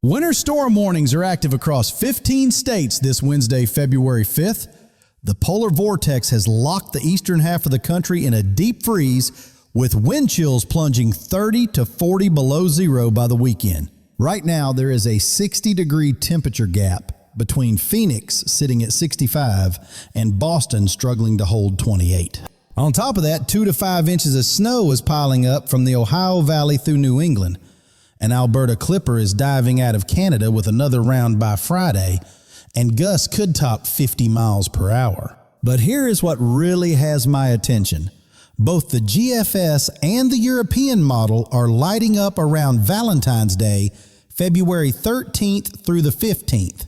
Winter storm warnings are active across 15 states this Wednesday, February 5th. The polar vortex has locked the eastern half of the country in a deep freeze, with wind chills plunging 30 to 40 below zero by the weekend. Right now, there is a 60-degree temperature gap between Phoenix sitting at 65 and Boston struggling to hold 28. On top of that, 2 to 5 inches of snow is piling up from the Ohio Valley through New England. An Alberta clipper is diving out of Canada with another round by Friday, and gusts could top 50 miles per hour. But here is what really has my attention. Both the GFS and the European model are lighting up around Valentine's Day, February 13th through the 15th.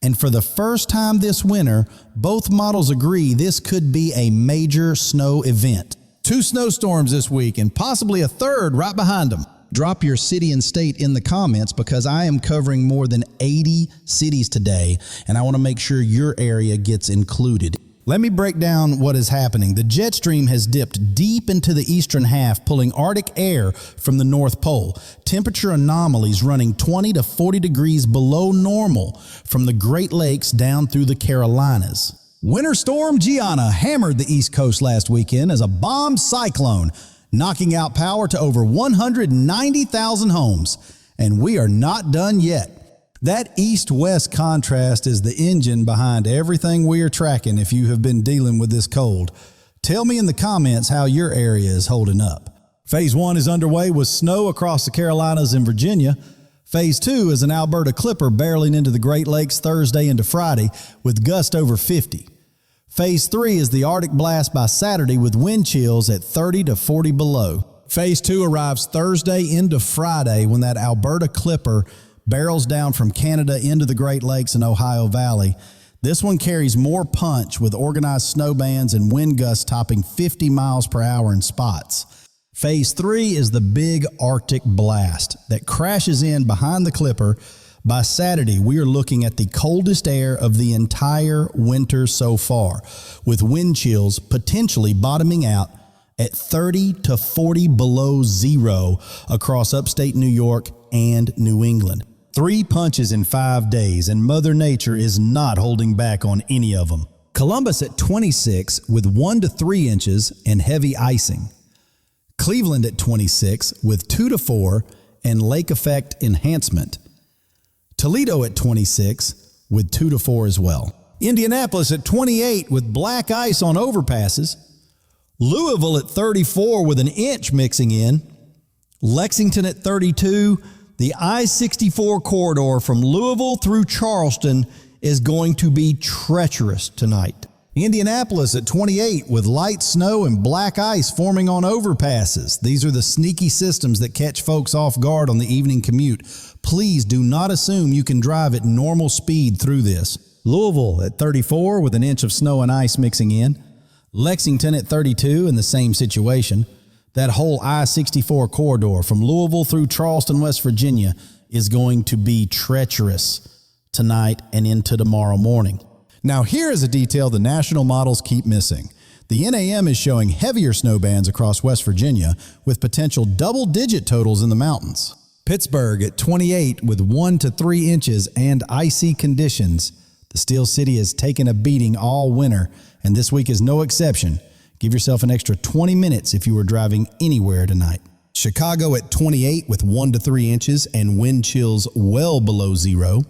And for the first time this winter, both models agree this could be a major snow event. 2 snowstorms this week and possibly a third right behind them. Drop your city and state in the comments because I am covering more than 80 cities today, and I want to make sure your area gets included. Let me break down what is happening. The jet stream has dipped deep into the eastern half, pulling Arctic air from the North Pole. Temperature anomalies running 20 to 40 degrees below normal from the Great Lakes down through the Carolinas. Winter storm Gianna hammered the East Coast last weekend as a bomb cyclone, knocking out power to over 190,000 homes. And we are not done yet. That east-west contrast is the engine behind everything we are tracking if you have been dealing with this cold. Tell me in the comments how your area is holding up. Phase 1 is underway with snow across the Carolinas and Virginia. Phase 2 is an Alberta clipper barreling into the Great Lakes Thursday into Friday with gusts over 50. Phase 3 is the Arctic blast by Saturday with wind chills at 30 to 40 below. Phase 2 arrives Thursday into Friday when that Alberta clipper barrels down from Canada into the Great Lakes and Ohio Valley. This one carries more punch with organized snow bands and wind gusts topping 50 miles per hour in spots. Phase 3 is the big Arctic blast that crashes in behind the clipper. By Saturday, we are looking at the coldest air of the entire winter so far, with wind chills potentially bottoming out at 30 to 40 below zero across upstate New York and New England. 3 punches in 5 days, and Mother Nature is not holding back on any of them. Columbus at 26 with 1 to 3 inches and heavy icing. Cleveland at 26 with 2 to 4 and lake effect enhancement. Toledo at 26 with 2 to 4 as well. Indianapolis at 28 with black ice on overpasses. Louisville at 34 with an inch mixing in. Lexington at 32. The I-64 corridor from Louisville through Charleston is going to be treacherous tonight. Indianapolis at 28 with light snow and black ice forming on overpasses. These are the sneaky systems that catch folks off guard on the evening commute. Please do not assume you can drive at normal speed through this. Louisville at 34 with an inch of snow and ice mixing in. Lexington at 32 in the same situation. That whole I-64 corridor from Louisville through Charleston, West Virginia is going to be treacherous tonight and into tomorrow morning. Now here is a detail the national models keep missing. The NAM is showing heavier snow bands across West Virginia with potential double-digit totals in the mountains. Pittsburgh at 28 with 1 to 3 inches and icy conditions. The Steel City has taken a beating all winter, and this week is no exception. Give yourself an extra 20 minutes if you are driving anywhere tonight. Chicago at 28 with 1 to 3 inches and wind chills well below zero.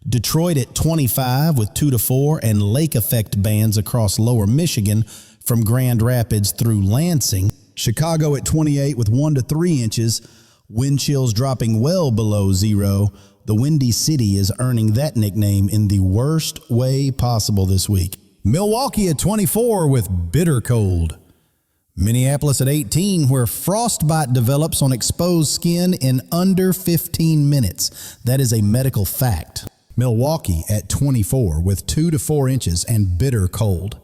Detroit at 25 with 2 to 4 and lake effect bands across lower Michigan from Grand Rapids through Lansing. Chicago at 28 with 1 to 3 inches, wind chills dropping well below zero. The Windy City is earning that nickname in the worst way possible this week. Milwaukee at 24 with bitter cold. Minneapolis at 18 where frostbite develops on exposed skin in under 15 minutes. That is a medical fact. Milwaukee at 24 with 2 to 4 inches and bitter cold.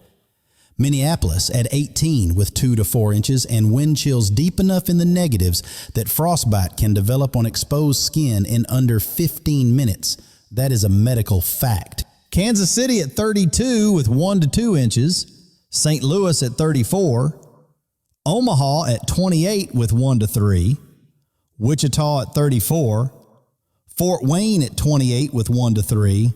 Minneapolis at 18 with 2 to 4 inches and wind chills deep enough in the negatives that frostbite can develop on exposed skin in under 15 minutes. That is a medical fact. Kansas City at 32 with 1 to 2 inches. St. Louis at 34. Omaha at 28 with 1 to 3. Wichita at 34. Fort Wayne at 28 with 1 to 3.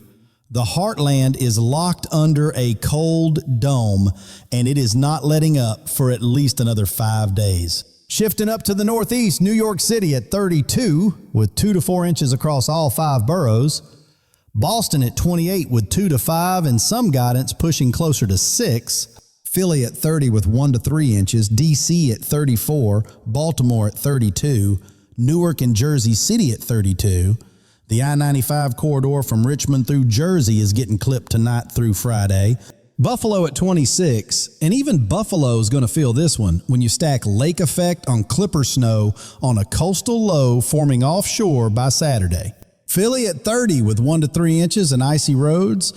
The Heartland is locked under a cold dome, and it is not letting up for at least another 5 days. Shifting up to the northeast, New York City at 32 with 2 to 4 inches across all 5 boroughs. Boston at 28 with 2 to 5 and some guidance pushing closer to 6. Philly at 30 with 1 to 3 inches. D.C. at 34. Baltimore at 32. Newark and Jersey City at 32. The I-95 corridor from Richmond through Jersey is getting clipped tonight through Friday. Buffalo at 26, and even Buffalo is going to feel this one when you stack lake effect on clipper snow on a coastal low forming offshore by Saturday. Philly at 30 with 1 to 3 inches and icy roads.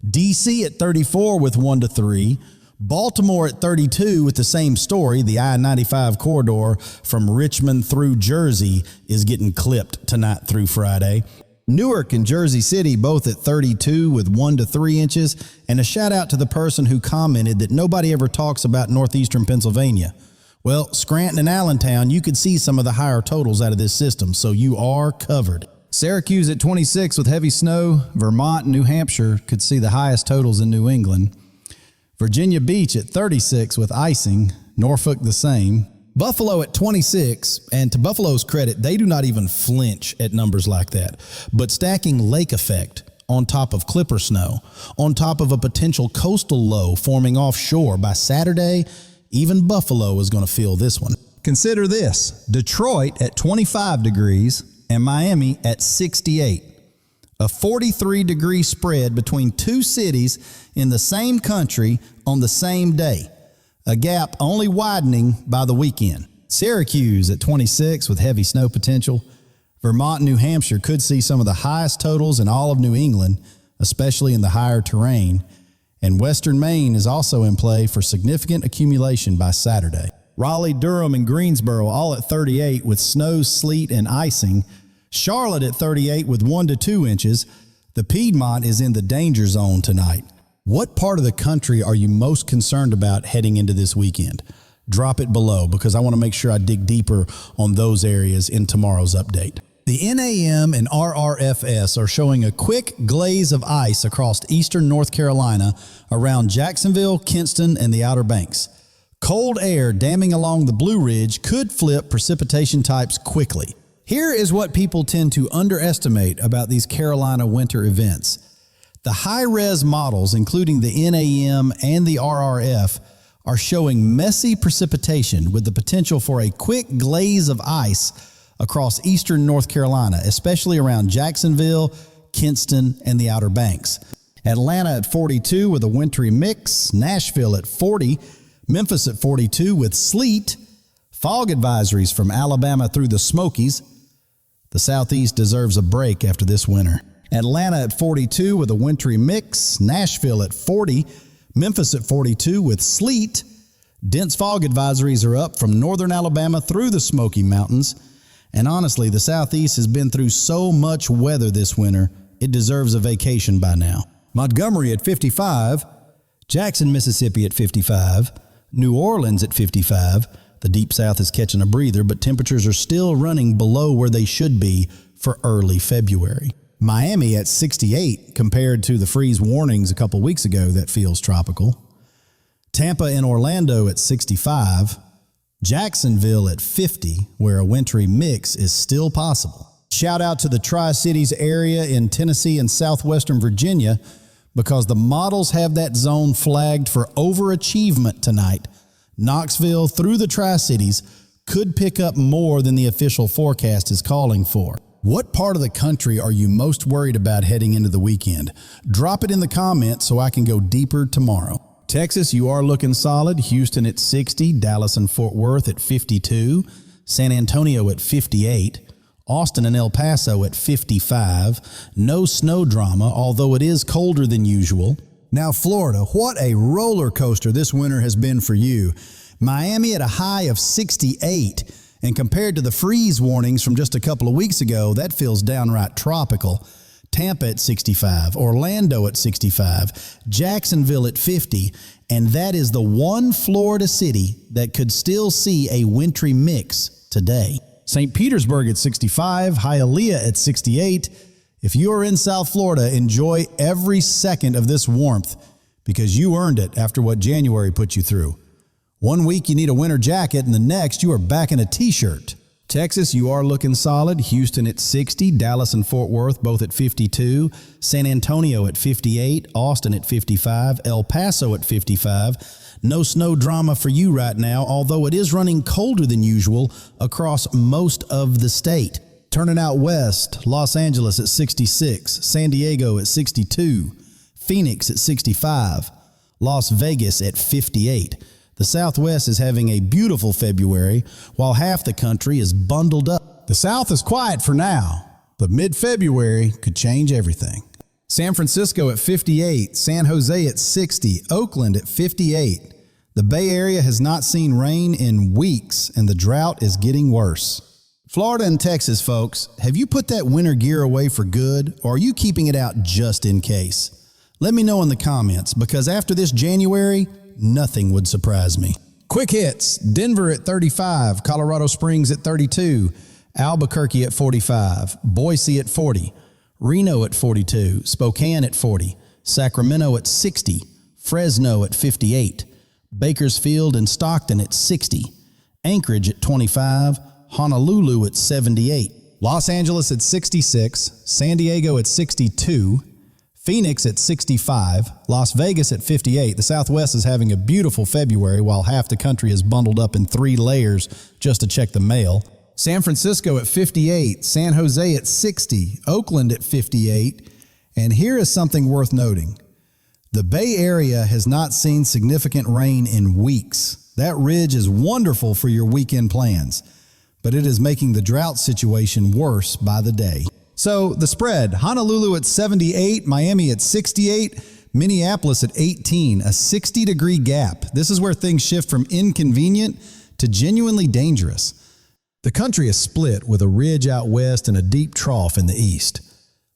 D.C. at 34 with 1 to 3. Baltimore at 32 with the same story. The I-95 corridor from Richmond through Jersey is getting clipped tonight through Friday. Newark and Jersey City both at 32 with 1 to 3 inches. And a shout out to the person who commented that nobody ever talks about northeastern Pennsylvania. Well, Scranton and Allentown, you could see some of the higher totals out of this system, so you are covered. Syracuse at 26 with heavy snow. Vermont and New Hampshire could see the highest totals in New England. Virginia Beach at 36 with icing. Norfolk the same. Buffalo at 26, and to Buffalo's credit, they do not even flinch at numbers like that. But stacking lake effect on top of clipper snow, on top of a potential coastal low forming offshore by Saturday, even Buffalo is going to feel this one. Consider this: Detroit at 25 degrees and Miami at 68. A 43-degree spread between two cities in the same country on the same day. A gap only widening by the weekend. Syracuse at 26 with heavy snow potential. Vermont and New Hampshire could see some of the highest totals in all of New England, especially in the higher terrain. And Western Maine is also in play for significant accumulation by Saturday. Raleigh, Durham, and Greensboro all at 38 with snow, sleet, and icing. Charlotte at 38 with 1 to 2 inches. The Piedmont is in the danger zone tonight. What part of the country are you most concerned about heading into this weekend? Drop it below because I want to make sure I dig deeper on those areas in tomorrow's update. The NAM and RRFS are showing a quick glaze of ice across eastern North Carolina around Jacksonville, Kinston, and the Outer Banks. Cold air damming along the Blue Ridge could flip precipitation types quickly. Here is what people tend to underestimate about these Carolina winter events. The high-res models, including the NAM and the RRF, are showing messy precipitation with the potential for a quick glaze of ice across eastern North Carolina, especially around Jacksonville, Kinston, and the Outer Banks. Atlanta at 42 with a wintry mix. Nashville at 40. Memphis at 42 with sleet. Fog advisories from Alabama through the Smokies. The Southeast deserves a break after this winter. Atlanta at 42 with a wintry mix. Nashville at 40. Memphis at 42 with sleet. Dense fog advisories are up from northern Alabama through the Smoky Mountains. And honestly, the Southeast has been through so much weather this winter, it deserves a vacation by now. Montgomery at 55. Jackson, Mississippi at 55. New Orleans at 55. The Deep South is catching a breather, but temperatures are still running below where they should be for early February. Miami at 68 compared to the freeze warnings a couple weeks ago. That feels tropical. Tampa and Orlando at 65. Jacksonville at 50, where a wintry mix is still possible. Shout out to the Tri-Cities area in Tennessee and southwestern Virginia because the models have that zone flagged for overachievement tonight. Knoxville through the Tri-Cities could pick up more than the official forecast is calling for. What part of the country are you most worried about heading into the weekend? Drop it in the comments so I can go deeper tomorrow. Texas, you are looking solid. Houston at 60, Dallas and Fort Worth at 52, San Antonio at 58, Austin and El Paso at 55. No snow drama, although it is colder than usual. Now Florida, what a roller coaster this winter has been for you. Miami at a high of 68. And compared to the freeze warnings from just a couple of weeks ago, that feels downright tropical. Tampa at 65, Orlando at 65, Jacksonville at 50, and that is the one Florida city that could still see a wintry mix today. St. Petersburg at 65, Hialeah at 68. If you are in South Florida, enjoy every second of this warmth because you earned it after what January put you through. One week you need a winter jacket and the next you are back in a t-shirt. Texas, you are looking solid. Houston at 60, Dallas and Fort Worth both at 52, San Antonio at 58, Austin at 55, El Paso at 55. No snow drama for you right now, although it is running colder than usual across most of the state. Turning out west, Los Angeles at 66, San Diego at 62, Phoenix at 65, Las Vegas at 58. The Southwest is having a beautiful February, while half the country is bundled up. The South is quiet for now, but mid-February could change everything. San Francisco at 58, San Jose at 60, Oakland at 58. The Bay Area has not seen rain in weeks, and the drought is getting worse. Florida and Texas, folks, have you put that winter gear away for good, or are you keeping it out just in case? Let me know in the comments, because after this January, nothing would surprise me. Quick hits: Denver at 35, Colorado Springs at 32, Albuquerque at 45, Boise at 40, Reno at 42, Spokane at 40, Sacramento at 60, Fresno at 58, Bakersfield and Stockton at 60, Anchorage at 25, Honolulu at 78, Los Angeles at 66, San Diego at 62, Phoenix at 65, Las Vegas at 58. The Southwest is having a beautiful February while half the country is bundled up in 3 layers just to check the mail. San Francisco at 58, San Jose at 60, Oakland at 58. And here is something worth noting. The Bay Area has not seen significant rain in weeks. That ridge is wonderful for your weekend plans, but it is making the drought situation worse by the day. So the spread: Honolulu at 78, Miami at 68, Minneapolis at 18, a 60-degree gap. This is where things shift from inconvenient to genuinely dangerous. The country is split with a ridge out west and a deep trough in the east.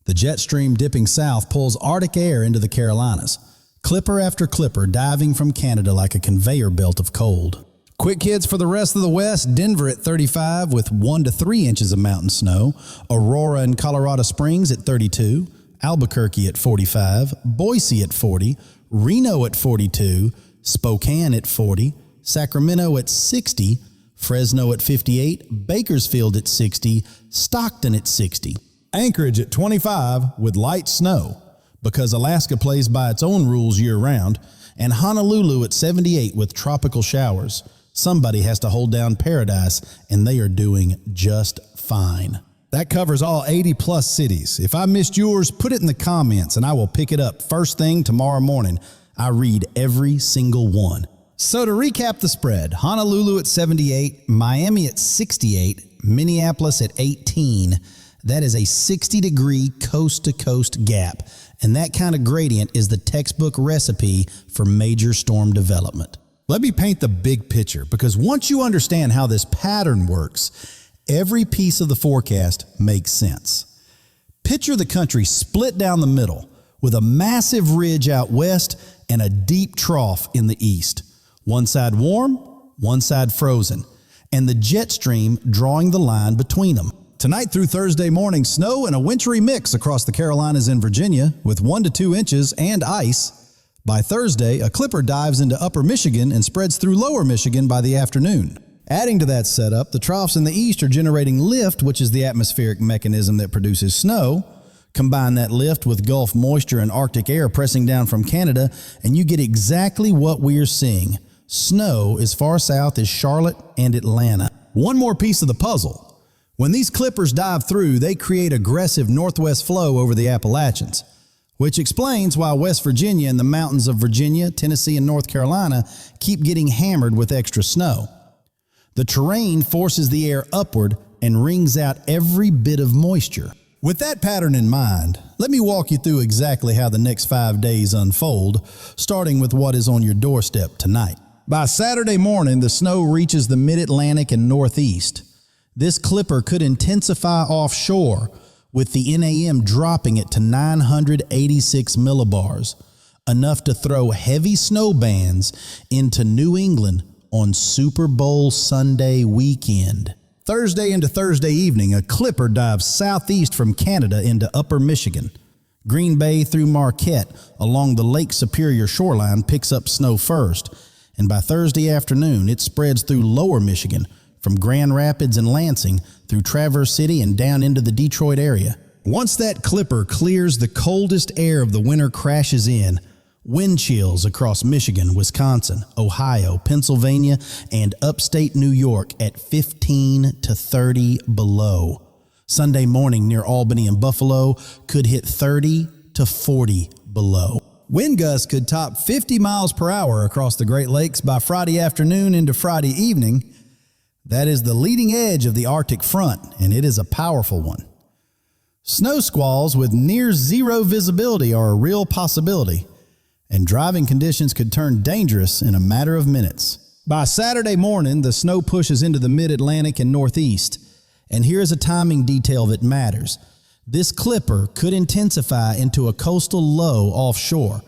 The jet stream dipping south pulls Arctic air into the Carolinas, clipper after clipper diving from Canada like a conveyor belt of cold. Quick hits for the rest of the West: Denver at 35 with 1 to 3 inches of mountain snow, Aurora and Colorado Springs at 32, Albuquerque at 45, Boise at 40, Reno at 42, Spokane at 40, Sacramento at 60, Fresno at 58, Bakersfield at 60, Stockton at 60. Anchorage at 25 with light snow, because Alaska plays by its own rules year-round, and Honolulu at 78 with tropical showers. Somebody has to hold down paradise, and they are doing just fine. That covers all 80-plus cities. If I missed yours, put it in the comments, and I will pick it up first thing tomorrow morning. I read every single one. So to recap the spread: Honolulu at 78, Miami at 68, Minneapolis at 18. That is a 60-degree coast-to-coast gap, and that kind of gradient is the textbook recipe for major storm development. Let me paint the big picture, because once you understand how this pattern works, every piece of the forecast makes sense. Picture the country split down the middle with a massive ridge out west and a deep trough in the east. One side warm, one side frozen, and the jet stream drawing the line between them. Tonight through Thursday morning, snow and a wintry mix across the Carolinas and Virginia with 1 to 2 inches and ice. By Thursday, a clipper dives into upper Michigan and spreads through lower Michigan by the afternoon. Adding to that setup, the troughs in the east are generating lift, which is the atmospheric mechanism that produces snow. Combine that lift with Gulf moisture and Arctic air pressing down from Canada, and you get exactly what we are seeing: snow as far south as Charlotte and Atlanta. One more piece of the puzzle: when these clippers dive through, they create aggressive northwest flow over the Appalachians, which explains why West Virginia and the mountains of Virginia, Tennessee, and North Carolina keep getting hammered with extra snow. The terrain forces the air upward and wrings out every bit of moisture. With that pattern in mind, let me walk you through exactly how the next 5 days unfold, starting with what is on your doorstep tonight. By Saturday morning, the snow reaches the mid-Atlantic and northeast. This clipper could intensify offshore, with the NAM dropping it to 986 millibars, enough to throw heavy snow bands into New England on Super Bowl Sunday weekend. Thursday into Thursday evening, a clipper dives southeast from Canada into upper Michigan. Green Bay through Marquette along the Lake Superior shoreline picks up snow first, and by Thursday afternoon it spreads through lower Michigan from Grand Rapids and Lansing through Traverse City and down into the Detroit area. Once that clipper clears, the coldest air of the winter crashes in. Wind chills across Michigan, Wisconsin, Ohio, Pennsylvania, and upstate New York at 15 to 30 below. Sunday morning near Albany and Buffalo could hit 30 to 40 below. Wind gusts could top 50 miles per hour across the Great Lakes by Friday afternoon into Friday evening. That is the leading edge of the Arctic front, and it is a powerful one. Snow squalls with near zero visibility are a real possibility, and driving conditions could turn dangerous in a matter of minutes. By Saturday morning, the snow pushes into the mid-Atlantic and Northeast. And here's a timing detail that matters. This clipper could intensify into a coastal low offshore,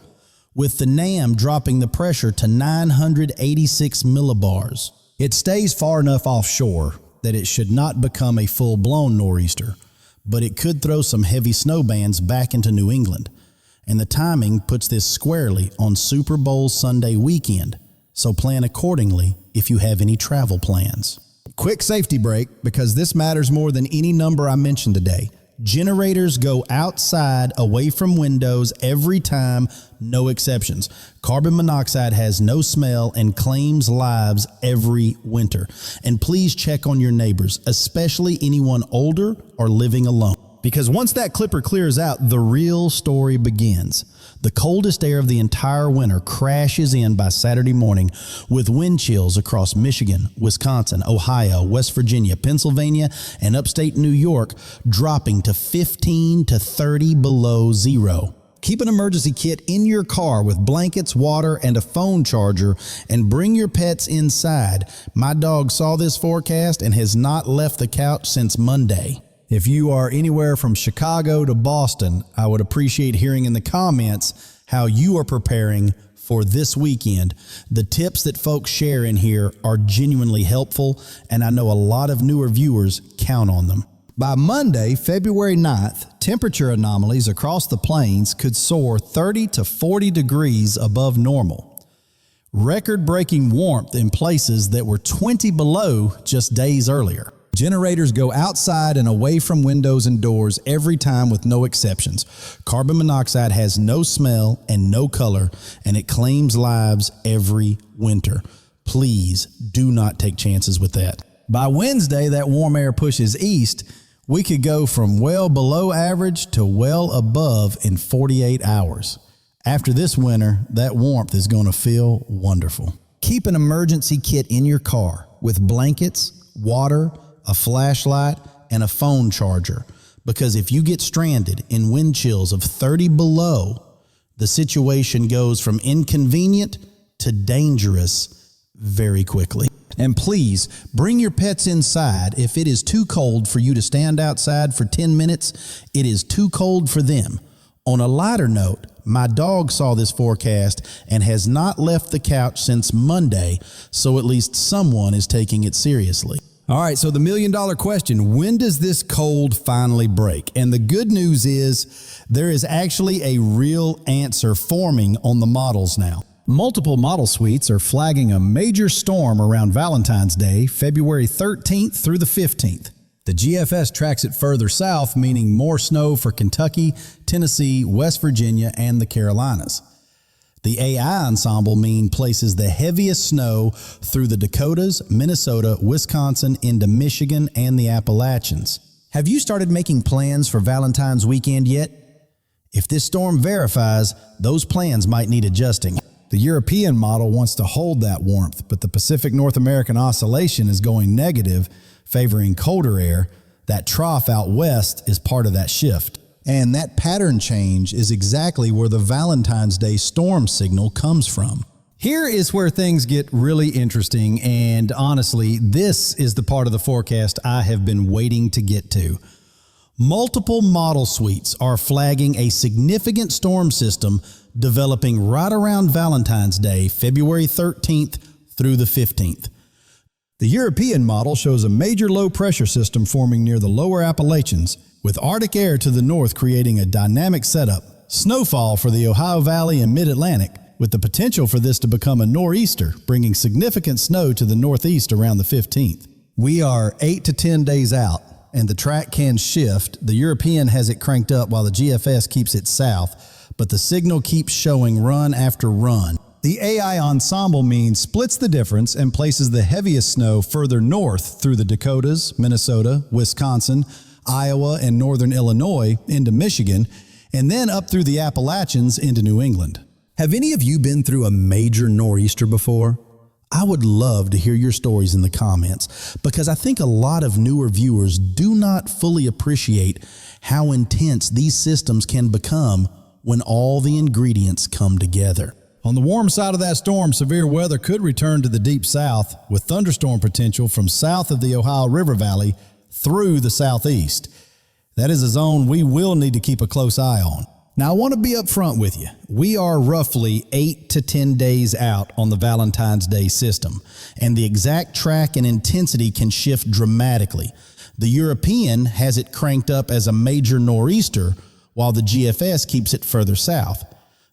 with the NAM dropping the pressure to 986 millibars. It stays far enough offshore that it should not become a full-blown nor'easter, but it could throw some heavy snow bands back into New England. And the timing puts this squarely on Super Bowl Sunday weekend, so plan accordingly if you have any travel plans. Quick safety break, because this matters more than any number I mentioned today. Generators go outside away from windows every time, no exceptions. Carbon monoxide has no smell and claims lives every winter. And please check on your neighbors, especially anyone older or living alone. Because once that clipper clears out, the real story begins. The coldest air of the entire winter crashes in by Saturday morning with wind chills across Michigan, Wisconsin, Ohio, West Virginia, Pennsylvania, and upstate New York, dropping to 15 to 30 below zero. Keep an emergency kit in your car with blankets, water, and a phone charger, and bring your pets inside. My dog saw this forecast and has not left the couch since Monday. If you are anywhere from Chicago to Boston, I would appreciate hearing in the comments how you are preparing for this weekend. The tips that folks share in here are genuinely helpful, and I know a lot of newer viewers count on them. By Monday, February 9th, temperature anomalies across the plains could soar 30 to 40 degrees above normal. Record-breaking warmth in places that were 20 below just days earlier. Generators go outside and away from windows and doors every time with no exceptions. Carbon monoxide has no smell and no color, and it claims lives every winter. Please do not take chances with that. By Wednesday, that warm air pushes east. We could go from well below average to well above in 48 hours. After this winter, that warmth is going to feel wonderful. Keep an emergency kit in your car with blankets, water, a flashlight, and a phone charger, because if you get stranded in wind chills of 30 below, the situation goes from inconvenient to dangerous very quickly. And please bring your pets inside. If it is too cold for you to stand outside for 10 minutes, it is too cold for them. On a lighter note, my dog saw this forecast and has not left the couch since Monday, so at least someone is taking it seriously. All right, so the million-dollar question, when does this cold finally break? And the good news is there is actually a real answer forming on the models now. Multiple model suites are flagging a major storm around Valentine's Day, February 13th through the 15th. The GFS tracks it further south, meaning more snow for Kentucky, Tennessee, West Virginia, and the Carolinas. The AI ensemble mean places the heaviest snow through the Dakotas, Minnesota, Wisconsin, into Michigan, and the Appalachians. Have you started making plans for Valentine's weekend yet? If this storm verifies, those plans might need adjusting. The European model wants to hold that warmth, but the Pacific North American oscillation is going negative, favoring colder air. That trough out west is part of that shift. And that pattern change is exactly where the Valentine's Day storm signal comes from. Here is where things get really interesting, and honestly, this is the part of the forecast I have been waiting to get to. Multiple model suites are flagging a significant storm system developing right around Valentine's Day, February 13th through the 15th. The European model shows a major low-pressure system forming near the lower Appalachians, with Arctic air to the north creating a dynamic setup. Snowfall for the Ohio Valley and Mid-Atlantic, with the potential for this to become a nor'easter, bringing significant snow to the northeast around the 15th. We are 8 to 10 days out, and the track can shift. The European has it cranked up while the GFS keeps it south, but the signal keeps showing run after run. The AI ensemble mean splits the difference and places the heaviest snow further north through the Dakotas, Minnesota, Wisconsin, Iowa, and northern Illinois into Michigan, and then up through the Appalachians into New England. Have any of you been through a major nor'easter before? I would love to hear your stories in the comments, because I think a lot of newer viewers do not fully appreciate how intense these systems can become when all the ingredients come together. On the warm side of that storm, severe weather could return to the deep south, with thunderstorm potential from south of the Ohio River Valley through the southeast. That is a zone we will need to keep a close eye on. Now, I want to be upfront with you. We are roughly 8 to 10 days out on the Valentine's Day system, and the exact track and intensity can shift dramatically. The European has it cranked up as a major nor'easter, while the GFS keeps it further south.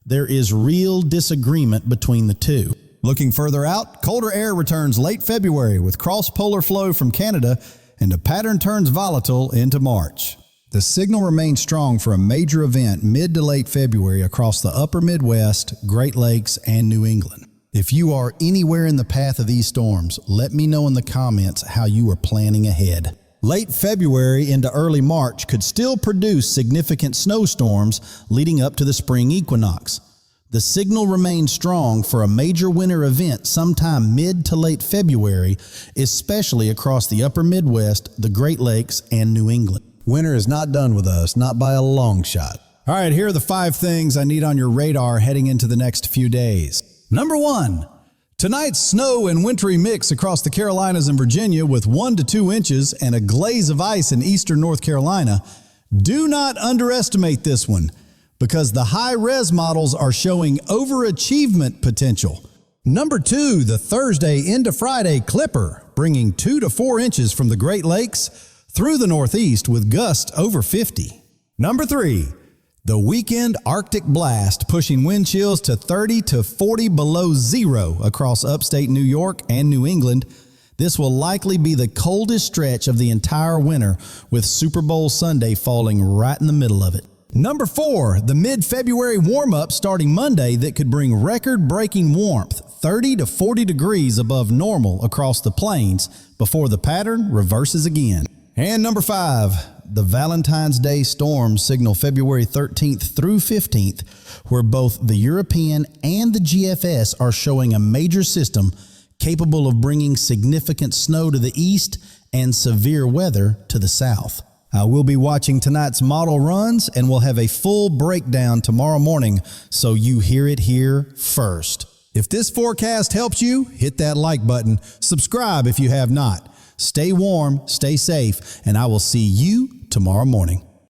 There is real disagreement between the two. Looking further out, colder air returns late February with cross-polar flow from Canada, and the pattern turns volatile into March. The signal remains strong for a major event mid to late February across the upper Midwest, Great Lakes, and New England. If you are anywhere in the path of these storms, let me know in the comments how you are planning ahead. Late February into early March could still produce significant snowstorms leading up to the spring equinox. The signal remains strong for a major winter event sometime mid to late February, especially across the upper Midwest, the Great Lakes, and New England. Winter is not done with us, not by a long shot. All right, here are the 5 things I need on your radar heading into the next few days. Number 1, tonight's snow and wintry mix across the Carolinas and Virginia with 1 to 2 inches and a glaze of ice in eastern North Carolina. Do not underestimate this one, because the high-res models are showing overachievement potential. Number 2, the Thursday into Friday clipper, bringing 2 to 4 inches from the Great Lakes through the Northeast with gusts over 50. Number 3, the weekend Arctic blast pushing wind chills to 30 to 40 below zero across upstate New York and New England. This will likely be the coldest stretch of the entire winter, with Super Bowl Sunday falling right in the middle of it. Number 4, the mid-February warm-up starting Monday that could bring record-breaking warmth, 30 to 40 degrees above normal across the plains, before the pattern reverses again. And number 5, the Valentine's Day storm signal February 13th through 15th, where both the European and the GFS are showing a major system capable of bringing significant snow to the east and severe weather to the south. I will be watching tonight's model runs, and we'll have a full breakdown tomorrow morning, so you hear it here first. If this forecast helps you, hit that like button. Subscribe if you have not. Stay warm, stay safe, and I will see you tomorrow morning.